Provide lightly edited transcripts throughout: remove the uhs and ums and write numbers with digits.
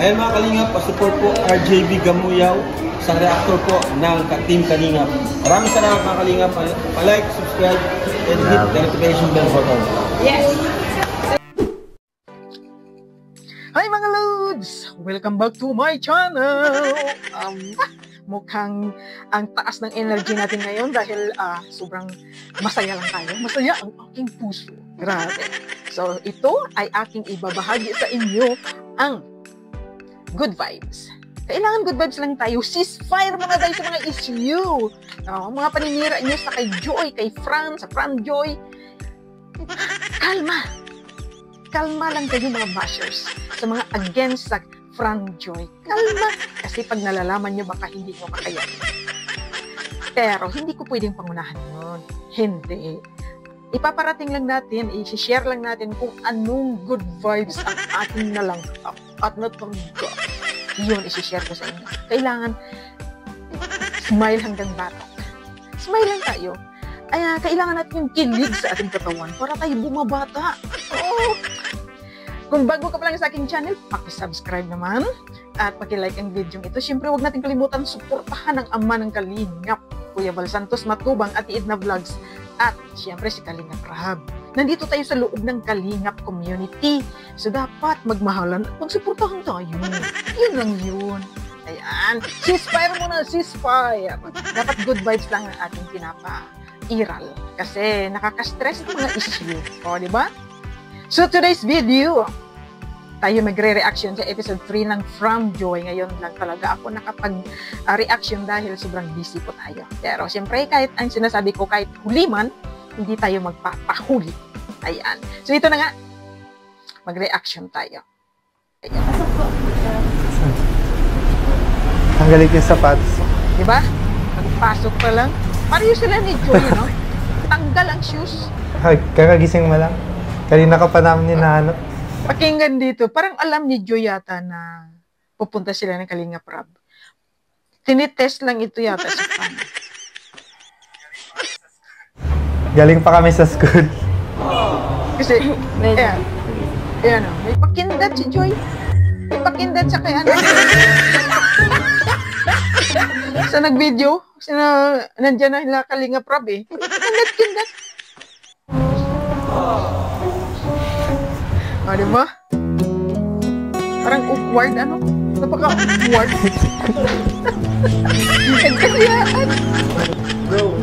Ayan mga Kalingap, pa-support po RJB Gamuyaw sa reactor po ng Team Kalingap. Maraming salamat mga Kalingap. Pa-like, subscribe, and hit the notification bell button. Yes! Hi mga Lods! Welcome back to my channel! Mukhang ang taas ng energy natin ngayon dahil sobrang masaya lang tayo. Masaya ang aking puso. Grabe. So ito ay aking ibabahagi sa inyo ang good vibes. Kailangan good vibes lang tayo. Ceasefire mga guys sa mga issue. Mga paninira nyo sa kay Joy, kay Fran, sa Fran Joy. Kalma. Kalma lang kayo mga bashers. Sa mga against sa Fran Joy. Kalma. Kasi pag nalalaman nyo baka hindi nyo kakayanin. Pero hindi ko pwedeng pangunahan yun. Hindi. Ipaparating lang natin, i-share lang natin kung anong good vibes ang ating nalanghap at natanggap. Yun, i-share ko sa inyo. Kailangan smile hanggang batok. Smile lang tayo. Ay, kailangan natin yung kilig sa ating katawan para tayo bumabata. Oh. Kung bago ka pa lang sa aking channel, paki-subscribe naman at paki-like ang video ito. Siyempre, huwag natin kalimutan suportahan ang ama ng Kalingap, Kuya Val Santos Matubang at Edna Vlogs. At siyempre si Kalingap Rahab. Nandito tayo sa loob ng Kalingap community. So dapat magmahalan at magsuportahan tayo. Yun lang yun. Ayan. Ceasefire muna, ceasefire. Dapat good vibes lang ang ating pinapairal. Kasi nakaka-stress ang mga issue. O, di ba? So today's video, tayo magre-reaction sa episode 3 ng From Joy. Ngayon lang talaga ako nakapag-reaction dahil sobrang busy po tayo. Pero siyempre, kahit ang sinasabi ko, kahit huli man, hindi tayo magpapahuli. Ayan. So ito na nga, mag-reaction tayo. Ayan. Tanggalin yung sapatos. Diba? Magpasok pa lang. Pareho sila ni Joy, no? Tanggal ang shoes. Ay, kakagising mo lang. Kanina ka pa namin hinahanap. Pakinggan dito, parang alam ni Joy yata na pupunta sila ng Kalingap Rab. Tinitest lang ito yata sa fan. Galing pa kami sa school. Kasi, ayan, may pakindat si Joy. May pakindat sa kay ano. Sa nag-video, nandyan na hila Kalingap Rab eh. Pakindat. Diba? Parang awkward, ano? Napaka-awkward. Nagkasiyaan. Bro,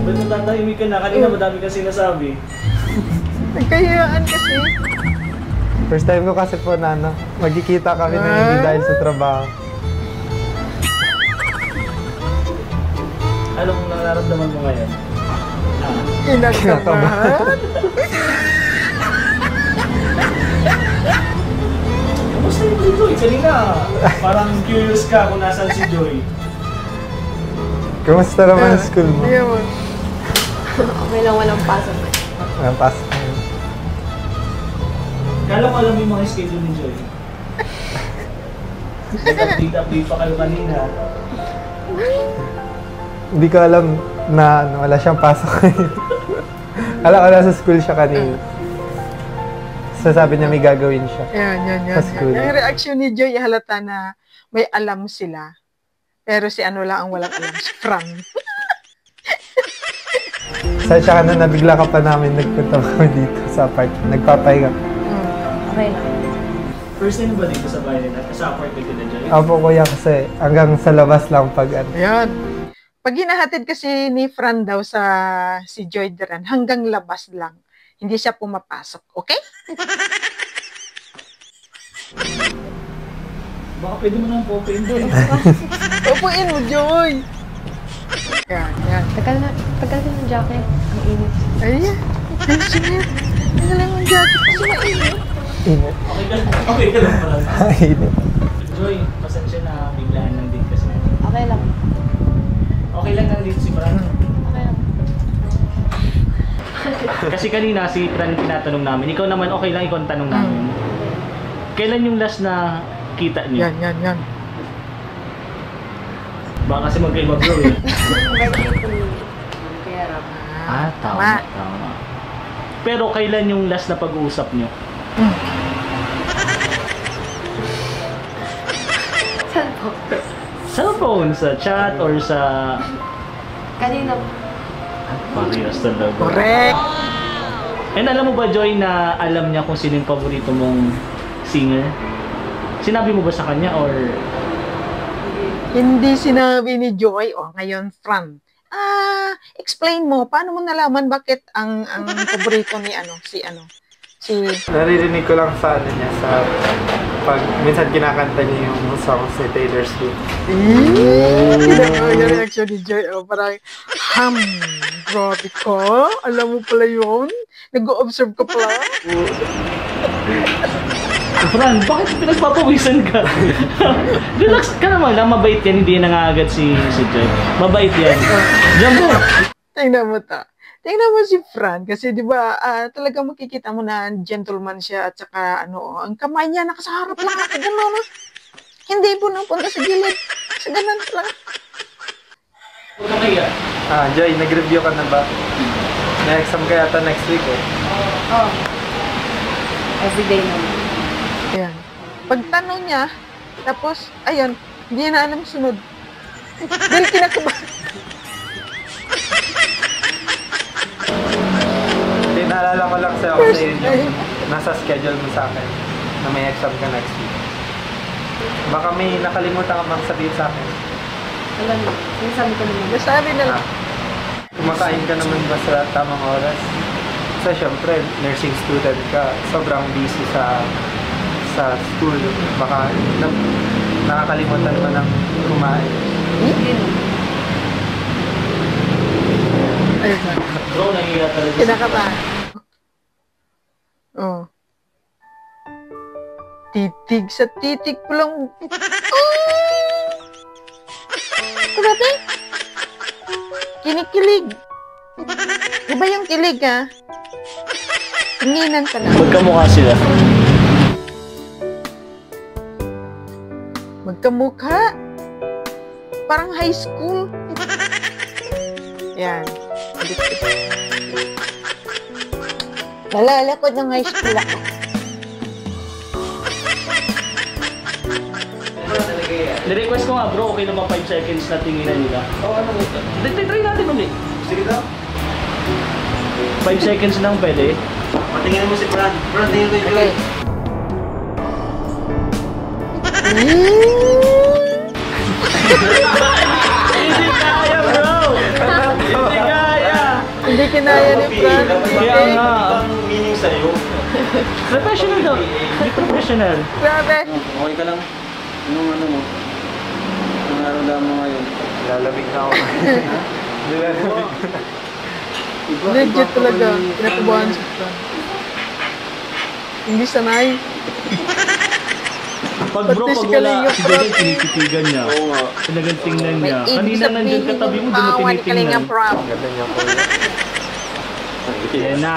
ba't natatahimik ka na? Kanina madami kang sinasabi. Nagkasiyaan kasi. First time ko kasi po na magkikita kami na hindi dahil sa trabaho. Anong nararamdaman mo ngayon? Kinakabahan. Kamusta yung si Joy? Kanina, parang curious ka kung nasan si Joy. Kamusta naman ang school mo? Okay lang, walang pasok. Walang pasok. Kala ko alam yung mga schedule ni Joy. Nag-update pa kayo kanina. Hindi ko alam na wala siyang pasok. Alam ko nasa school siya kanina. So sabi niya may gagawin siya. Yan. Yung reaction ni Joy, halata na may alam sila. Pero si ano lang ang walang alam, si Fran. Sa siya ka na nabigla ka pa namin nagpunta kami dito sa apartment. Nagpapahinga. Okay lang. First time ba dito sa bahay nila? Sa apartment nila, Joy? Opo kuya kasi hanggang sa labas lang pag ano. Ayan. Pag hinahatid kasi ni Fran daw sa si Joy Duran, hanggang labas lang. Hindi siya pumapasok. Okay? Baka pwede mo nang po-open doon. Upuin mo, Joy! Yan. Tagal din yung jacket. Ang init. Ayan. Tension. Ano lang yung jacket kasi mainit. Init. Okay ka lang pala. Init. Joy, pasensya na biglaan lang din kasi. Okay lang. Okay lang lang dito si Fran. Okay lang. Kasi kanina si Fran tinatanong namin. Ikaw naman okay lang ikaw ang tanong namin. Kailan yung last na kita niyo? Yan. Baka kasi magkaiba bro eh. Kaya Tama. Pero kailan yung last na pag-uusap niyo? phone? Sa chat or sa... Kanina. Parehas talaga. Correct. And alam mo ba, Joy, na alam niya kung sino yung paborito mong singer? Sinabi mo ba sa kanya or... Hindi sinabi ni Joy. O, ngayon, Fran. Explain mo, paano mo nalaman bakit ang paborito ni si Naririnig ko lang sa ano niya, sa pag minsan kinakanta niya yung songs ni Taylor Swift. Yung reaction ni Joy, parang, grabe ka, alam mo pala yun? Nag-o-observe ka pala? Fran, bakit pinagpapawisan ka? Relax ka naman lang, mabait yan, hindi nangaagad si Joy. Mabait yan. Jumbo! Tingnan mo si Fran kasi 'di ba talagang makikita mo na gentleman siya at saka ang kamay niya nakasaharap lang at gano'n. No? Hindi po napunta sa gilid. Sa ganun lang. Joy, nag-review ka na ba? May exam ka yata next week eh. Oh. Everyday naman. Ayan. Pagtanong niya, tapos, ayun, hindi na alam sunod. Dahil kinakabahan. Naalala ko lang sa'yo kasi yun yung nasa schedule mo sa akin na may exam ka next week. Baka may nakalimutan ka bang sabihin sa akin? Alam mo, sinasabi ko naman. Nasabi na lang. Kumakain ka naman ba sa tamang oras? Kasi syempre, nursing student ka, sobrang busy sa school. Baka nakakalimutan mo ng kumain. Hindi naman. Ayun na. Bro, nahiya talaga. Kinakabahan. Oh. Titig sa titig ko lang. Grabe. Kinikilig. Iba yung kilig, ha? Tinginan ka na. Magkamukha sila. Magkamukha. Parang high school. Yan. Nalala ko ng high school ako. Nirequest ko nga bro, okay naman 5 seconds na tinginan nila. Oo, ano mo ito? Try natin ulit. Sige daw. 5 seconds lang pwede. Patingin mo si Fran. Fran, tingin ko yung Joy. Hindi kaya bro! Hindi kaya! Hindi kinaya ni Fran. Kaya nga. Ang meaning sa'yo. Professional daw. Hindi professional. Grabe. Okay ka lang. Anong ano mo? Anong araw lang mo ngayon? Lalamig na ako. Legit talaga. Pinakabahan si Fran. Hindi sanay. Pag bro, Pati si pag wala, Kalinga si Prab. Joy, tinititigan niya. Oo nga. Talagang tingnan May niya. ibig Kanina nandiyan sabihin katabi mo, yung doon mo tawa ni Kalinga tinitingnan. Prab. Ganda niya po. Yan na.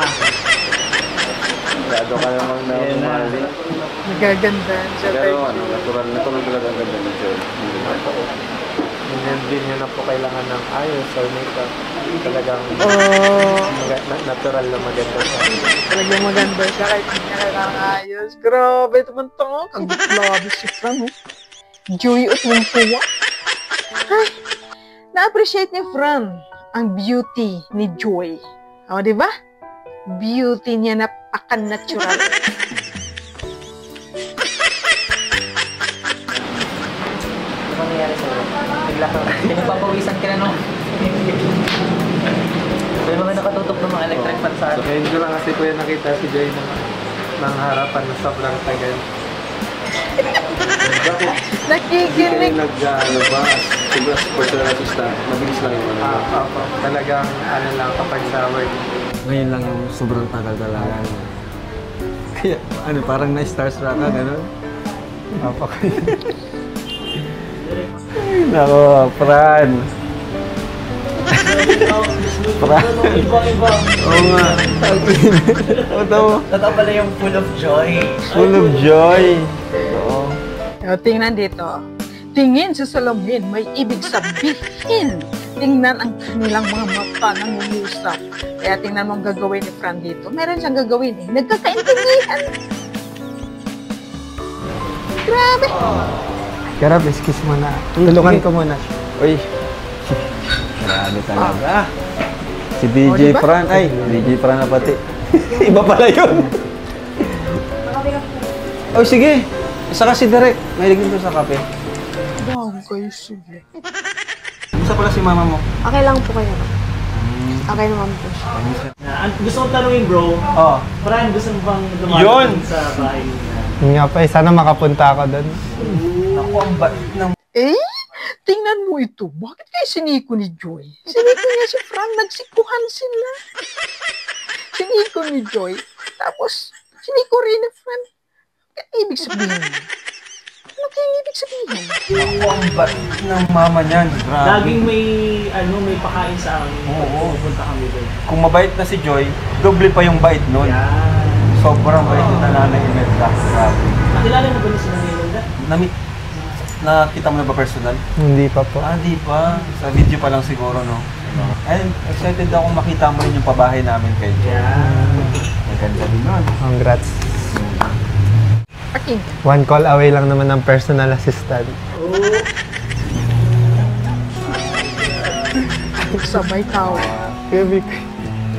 Grado ka namang na Ayan na. umali. Nagaganda siya. Pero ano, natural talaga ang ganda ni Joy. Hindi nyo na po kailangan ng ayos or makeup. Talagang natural na maganda siya. Talagang maganda siya kahit hindi niya kailangan ayos. Grabe naman ito. Kaglabi si Fran. Joy at mong puwa. Ay, na-appreciate ni Fran ang beauty ni Joy. O, di ba? Beauty niya napaka-natural. Ano nangyayari sa'yo? Bigla ka. Pinagpapawisan ka na, no? Pero mga nakatutok ng mga electric fan sa So, akin. ngayon ko lang kasi kuya nakita si Joy ng harapan na sobrang tagal. Bakit? Nakikinig. Nag-ano ba? Sobrang personal assistant. Mabilis lang yung ano. Opo. Talagang ano lang kapag sa work. Ngayon lang yung sobrang tagal talaga. Kaya, ano, parang na-starstruck ka, gano'n? Opo kayo. Nako, Fran. Fran. Iba-iba. Oo nga. Oo, tama. Totoo pala yung full of joy. Full of joy. Oo. O, tingnan dito. Tingin sa salamin, may ibig sabihin. Tingnan ang kanilang mga mata ng umusap. Kaya tingnan mo ang gagawin ni Fran dito. Meron siyang gagawin eh. Nagkakaintindihan. Grabe. Karab, excuse mo na. Tulungan ko muna. Uy. Grabe talaga. Si Oh, DJ diba? Fran. Ay, DJ Fran na pati. Iba pala yun. Oh, sige. Isa kasi direct. Mahilig nito sa kape. Wow, kayo sige. Isa pala si mama mo. Okay lang po kayo. Okay naman po siya. Gusto kong tanungin bro, Oh. Fran, gusto mo bang Yun! dumarating sa bahay niya? Yun nga pa, sana makapunta ako doon. Naku, ang bait ng... Eh, tingnan mo ito. Bakit kayo siniko ni Joy? Siniko niya si Fran, nagsikuhan sila. Siniko ni Joy, tapos siniko rin ni Fran. Kaya ibig sabihin. Ano kaya ibig sabihin? Naku, ang bait ng mama niyan. Grabe. Laging may pakain sa amin. Oo. Pupunta kami doon. Kung mabait na si Joy, doble pa yung bait nun. Yan. Sobrang bait na nanay Imelda. Grabe. Nakilala mo ba ni sila Imelda? Nakita mo na ba personal? Hindi pa po. Ah, di pa. Sa video pa lang siguro, no? And excited ako makita mo rin yung pabahay namin kay Joy. Yan. Ang ganda din nun. Congrats. Akin. One call away lang naman ng personal assistant. Sabay tao.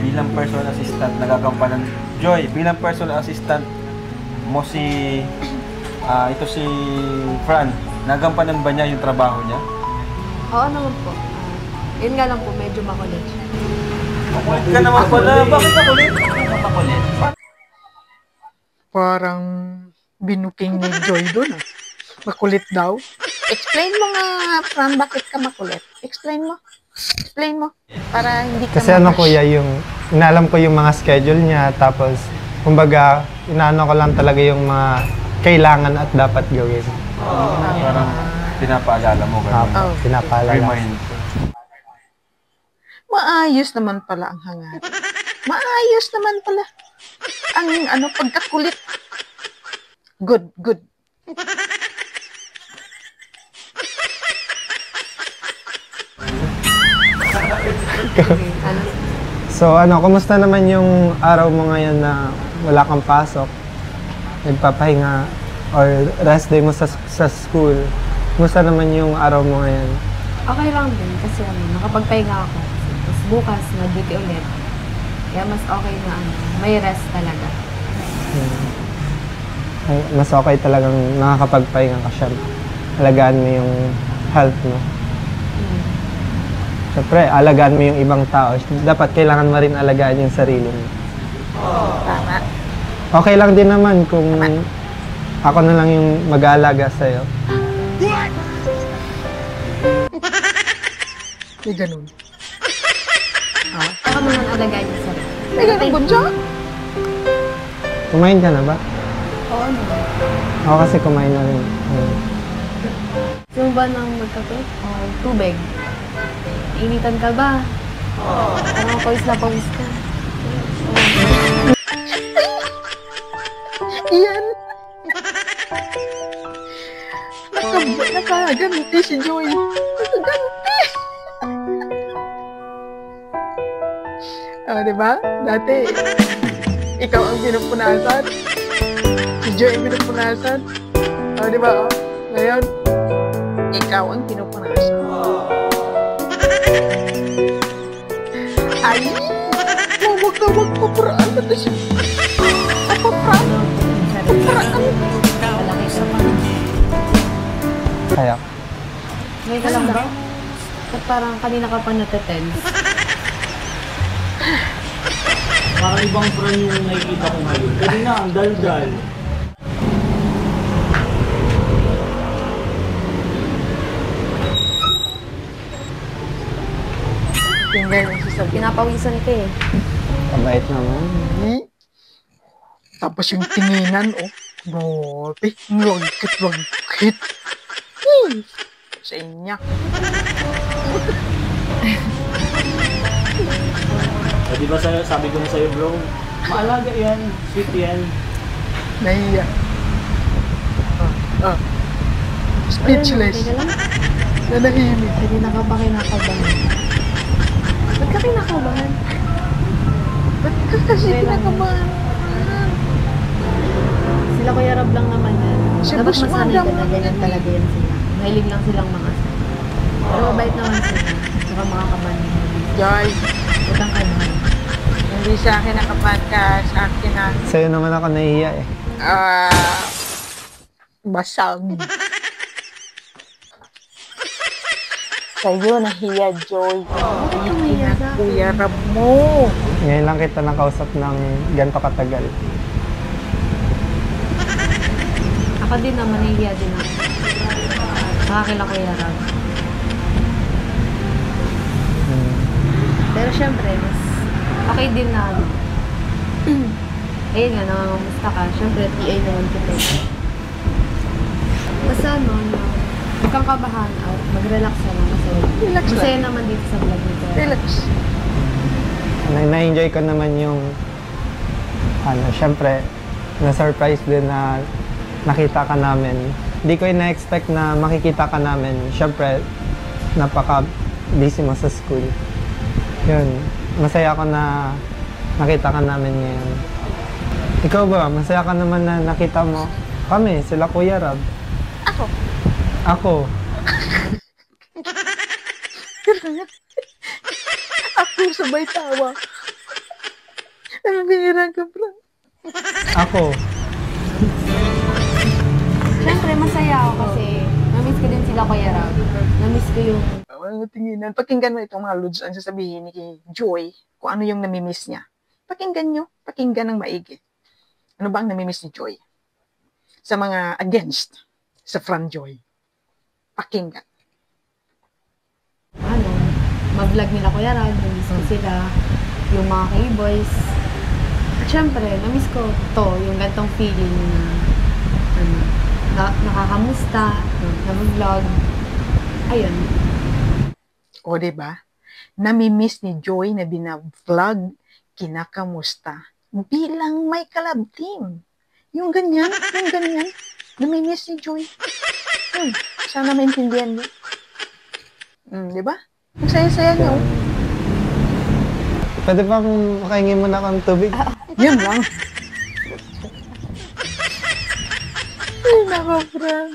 Bilang personal assistant, nagagampanan. Joy, bilang personal assistant mo ito si Fran, nagampanan ba niya yung trabaho niya? Oo naman po. Yun nga lang po, medyo makulit siya. Makulit ka naman pala. Bakit makulit? Makulit. Parang binuking ni Joy doon. Makulit daw. Explain mo nga, Fran, bakit ka makulit? Explain mo. Explain mo. Para hindi ka Kasi ano kuya, inalam ko yung mga schedule niya, tapos kumbaga, inaano ko lang talaga yung mga kailangan at dapat gawin. Parang pinapaalala mo. Oh. Pinapaalala. Remind. Maayos naman pala ang hangat. Maayos naman pala ang pagkakulit. Good, good. So kumusta naman yung araw mo ngayon na wala kang pasok? Nagpapahinga or rest day mo sa school? Kumusta naman yung araw mo ngayon? Okay lang din kasi nakapagpahinga ako. Tapos bukas, nag-duty ulit. Kaya mas okay na may rest talaga. Mas okay talagang nakakapagpahinga ka siya. Alagaan mo yung health mo. Siyempre, alagaan mo yung ibang tao. Dapat kailangan mo rin alagaan yung sarili mo. Tama. Okay lang din naman kung ako na lang yung mag-aalaga sa'yo. May ganun. Saka mo nang alagaan yung sarili. May ganun ba dyan? Kumain ka na ba? Oo naman. Ako kasi kumain na rin. Gusto mo ba ng magkape? O tubig? Initan ka ba? Parang pawis na pawis ka. Iyan. Nakaganti si Joy. Nakaganti. Diba? Dati, ikaw ang pinupunasan. Si Joy ang pinupunasan. Diba? Ngayon, ikaw ang pinupunasan. Ay! Huwag na huwag papuraan natin siya. Papuraan. Papuraan. Malaki sa pa. Kaya, Ngayon ka lang ba? At parang kanina ka pa natetense. Parang ibang Fran yung nakikita ko ngayon. Kanina, ang dal-dal. Tingnan yung sasabihin. Pinapawisan ka eh. mabait naman. Tapos yung tinginan, grabe, wagkit. Sa inya. Di ba sabi ko na sa'yo bro, maalaga yan, sweet yan. Nahiya. Speechless. Teka lang. Nanahimik. Kanina ka pa kinakabahan. Ba't ka kinakabahan? Ba't ka kasi kinakabahan? Sila Kuya Rob lang naman yan. Si Dapat Boss masanay Madam ka na ganyan talaga yan sila. mahilig lang silang mga asal. Pero mabait naman sila. Saka mga kabani. Joy, Huwag kang kalmahan. hindi sa akin nakapodcast. Sa akin na, Sa'yo naman ako nahihiya eh. basag. Sa'yo, nahiya, Joy. Bakit ka mahiya sa akin? Kuya Rab mo. Ngayon lang kita nakausap ng ganito katagal. Ako din naman, nahihiya din ako. Saka kila Kuya Rab. Pero syempre, mas okay din na ano. Ayun nga, nangangamusta ka. Syempre, TA naman kita. Basta ano, huwag kang kabahan out. Mag-relax ka lang kasi Relax lang. masaya naman dito sa vlog nito. Relax. Na-enjoy ko naman yung syempre, na-surprise din na nakita ka namin. Hindi ko na-expect na makikita ka namin. Syempre, napaka-busy mo sa school. Yun, masaya ako na nakita ka namin ngayon. Ikaw ba, masaya ka naman na nakita mo kami, sila Kuya Rab. Ako. Ako. Ako sabay tawa. Nabibihira ka, bro. Ako. Syempre, masaya ako kasi na-miss ko din sila Kuya Rab. Na-miss ko yung Walang tinginan. Pakinggan mo itong mga Lods ang sasabihin ni Joy kung ano yung namimiss niya. Pakinggan nyo. Pakinggan ng maigi. Ano ba ang namimiss ni Joy? Sa mga against sa Fran Joy. Pakinggan. ano, mag-vlog nila Kuya Rab, na-miss ko sila, yung mga K-boys. At syempre, na-miss ko to, yung gantong feeling na nakakamusta, na-vlog. Ayun. O, diba? Namimiss ni Joy na binavlog, kinakamusta. Bilang may kalab team. Yung ganyan. Namimiss ni Joy. Sana maintindihan mo. Diba? Ang saya-saya niyo. Pwede bang makahingi mo na akong tubig? Yan lang. Ay, nako, Fran.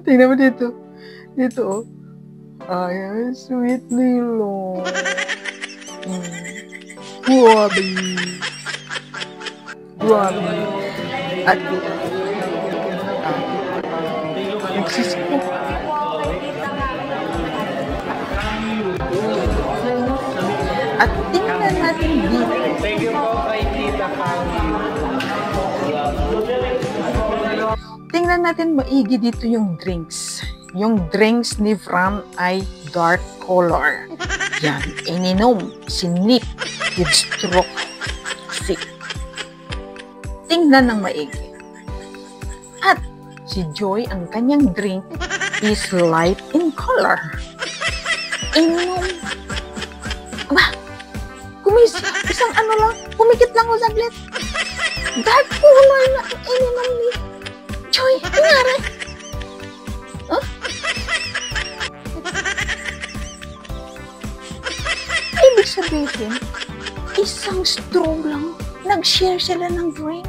Tingnan mo dito. Dito, oh. Ay, sweet Lilo. Grabe. At nagsisiko. At tingnan natin dito. Thank you po kay Tita Tingnan natin maigi dito yung drinks. Yung drinks ni Fran ay dark color. Yan, ininom, sinip, with stroke, sip. Tingnan ng maigi. At si Joy, ang kanyang drink is light in color. Ininom. Aba, isang ano lang, kumikit lang ko saglit. Dark color na ang ininom ni Joy. Nangyari? Huh? Ibig sabihin, isang straw lang, nag-share sila ng drink.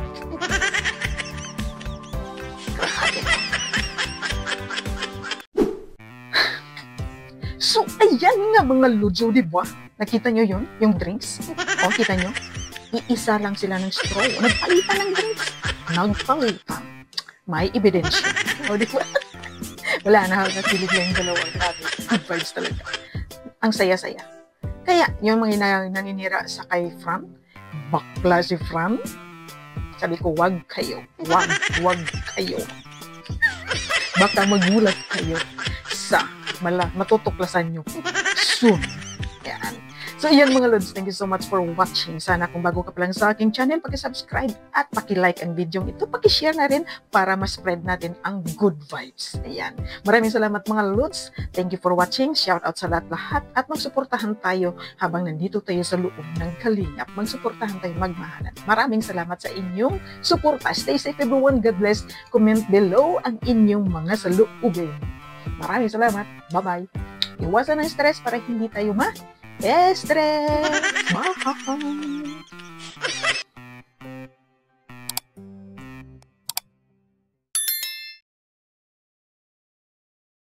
So, ayan nga mga Ludzo, di ba? Nakita nyo yun? Yung drinks? O, kita nyo? Iisa lang sila ng straw. Nagpalitan ng drinks. Nagpalitan. May ebidensya. O, di ba? Wala na, nasilig lang yung dalawa. Grabe. Good vibes talaga. Ang saya-saya. Kaya, yung mga naninira sa kay Fran, bakla si Fran, sabi ko, wag kayo. Wag kayo. Baka magulat kayo sa matutuklasan nyo soon. Yan. So, ayan mga Lods, thank you so much for watching. Sana kung bago ka pa lang sa aking channel, paki-subscribe at paki-like ang video ito. Paki-share na rin para ma-spread natin ang good vibes. Ayan. Maraming salamat mga Lods. Thank you for watching. Shout out sa lahat-lahat at magsuportahan tayo habang nandito tayo sa loob ng Kalingap. Magsuportahan tayo, magmahalan. Maraming salamat sa inyong suporta. Stay safe everyone. God bless. Comment below ang inyong mga saloobin. Maraming salamat. Bye-bye. Iwasan ang stress para hindi tayo ma-stress. Bye!